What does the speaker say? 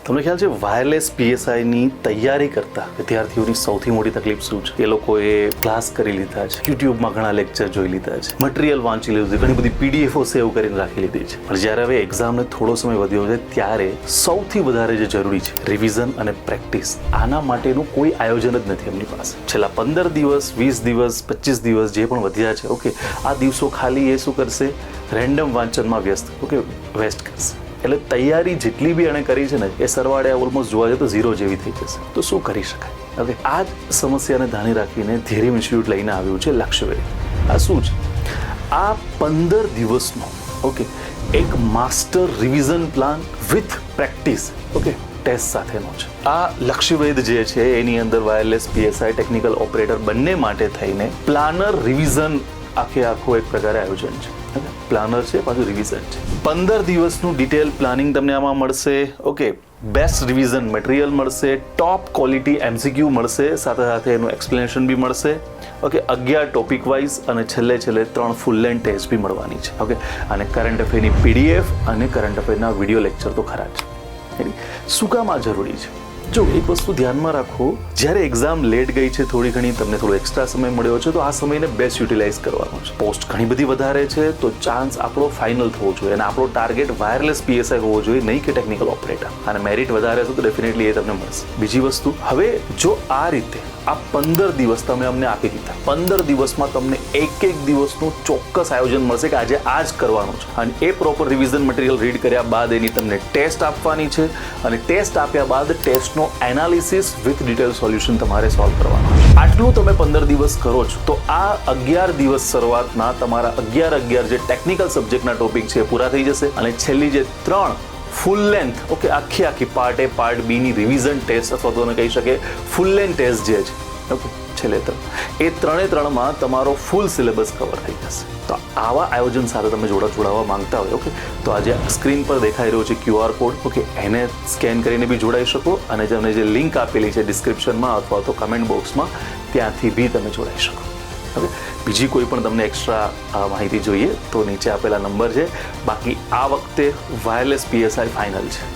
તમને ખ્યાલ છે વાયરલેસ પીએસઆઈની તૈયારી કરતા વિદ્યાર્થીઓની સૌથી મોટી તકલીફ શું છે? એ લોકોએ ક્લાસ કરી લીધા છે, યુટ્યુબમાં ઘણા લેક્ચર જોઈ લીધા છે, મટીરિયલ વાંચી લીધું છે, ઘણી બધી પીડીએફઓ સેવ કરીને રાખી લીધી છે, પણ જ્યારે હવે એક્ઝામને થોડો સમય વધ્યો છે ત્યારે સૌથી વધારે જે જરૂરી છે રિવિઝન અને પ્રેક્ટિસ. આના માટેનું કોઈ આયોજન જ નથી એમની પાસે. છેલ્લા 15 દિવસ, 20 દિવસ, 25 દિવસ જે પણ વધ્યા છે, ઓકે, આ દિવસો ખાલી એ શું કરશે? રેન્ડમ વાંચનમાં વ્યસ્ત, ઓકે, વેસ્ટ કરશે. એટલે તૈયારી જેટલી બી એણે કરી છે ને એ સરવાળે ઓલમોસ્ટ જોવા જાય તો 0 જેવી થઈ જશે. તો શું કરી શકાય? હવે આ જ સમસ્યાને ધ્યાને રાખીને ધીરેમ ઇન્સ્ટિટ્યૂટ લઈને આવ્યું છે લક્ષ્યવેધ. આ શું છે? આ 15 દિવસનો, ઓકે, એક master revision plan with practice, okay, test સાથેનો છે. આ લક્ષ્યવેધ જે છે એની અંદર વાયરલેસ પીએસઆઈ, ટેકનિકલ ઓપરેટર બંને માટે થઈને પ્લાનર રિવિઝન આખો એક પ્રકારે આયોજન છે. પ્લાનર છે, પાછું રિવિઝન છે. 15 દિવસનું ડિટેલ પ્લાનિંગ તમને આમાં મળશે. ઓકે, બેસ્ટ રિવિઝન મટીરિયલ મળશે, ટોપ ક્વોલિટી એમસીક્યુ મળશે, સાથે એનું એક્સપ્લેનેશન બી મળશે. ઓકે, 11 ટોપિક વાઇઝ અને છેલ્લે 3 ફૂલ લેન્થ ટેસ્ટ બી મળવાની છે. ઓકે, અને કરંટ અફેરની પીડીએફ અને કરંટ અફેરના વિડીયો લેક્ચર તો ખરા જ. શું કામ આ જરૂરી છે? જો એક વસ્તુ ધ્યાનમાં રાખો, જ્યારે એક્ઝામ લેટ ગઈ છે, થોડી ઘણી તમને થોડો એક્સ્ટ્રા સમય મળ્યો છે, તો આ સમયને બેસ્ટ યુટિલાઇઝ કરવાનો છે. પોસ્ટ ઘણી બધી વધારે છે તો ચાન્સ આપણો ફાઇનલ થવો જોઈએ અને આપણો ટાર્ગેટ વાયરલેસ પીએસઆઈ હોવો જોઈએ, નહીં કે ટેકનિકલ ઓપરેટર. અને મેરિટ વધારે છે તો ડેફિનેટલી એ તમને મળશે. બીજી વસ્તુ, હવે જો આ રીતે આ 15 દિવસ તમે અમને આપી દીધા, 15 દિવસમાં તમને એક દિવસનું ચોક્કસ આયોજન મળશે કે આજે આ જ કરવાનું છે, અને એ પ્રોપર રિવિઝન મટીરિયલ રીડ કર્યા બાદ એની તમને ટેસ્ટ આપવાની છે, અને ટેસ્ટ આપ્યા બાદ ટેસ્ટનો એનાલિસિસ વિથ ડિટેલ સોલ્યુશન તમારે સોલ્વ કરવાનું છે. આટલું તમે 15 દિવસ કરો છો તો આ 11 દિવસ શરૂઆતના તમારા 11 જે ટેકનિકલ સબ્જેક્ટના ટોપિક છે એ પૂરા થઈ જશે, અને છેલ્લી જે 3 ફૂલ લેન્થ, ઓકે, આખી પાર્ટ એ પાર્ટ બી ની રિવિઝન ટેસ્ટ અથવા તો તમે કહી શકે ફૂલ લેન્થ ટેસ્ટ જે છે, ઓકે, છેલ્લે 3, એ 3માં તમારો ફૂલ સિલેબસ કવર થઈ જશે. તો આવા આયોજન સાથે તમે જોડાવા માંગતા હોય, ઓકે, તો આજે સ્ક્રીન પર દેખાઈ રહ્યો છે QR કોડ, ઓકે, એને સ્કેન કરીને બી જોડાઈ શકો, અને તમને જે લિંક આપેલી છે ડિસ્ક્રિપ્શનમાં અથવા તો કમેન્ટ બોક્સમાં, ત્યાંથી બી તમે જોડાઈ શકો. ઓકે, બીજી કોઈ પણ તમને એક્સ્ટ્રા માહિતી જોઈએ તો નીચે આપેલા નંબર છે. બાકી આ વખતે વાયરલેસ પીએસઆઈ ફાઇનલ છે.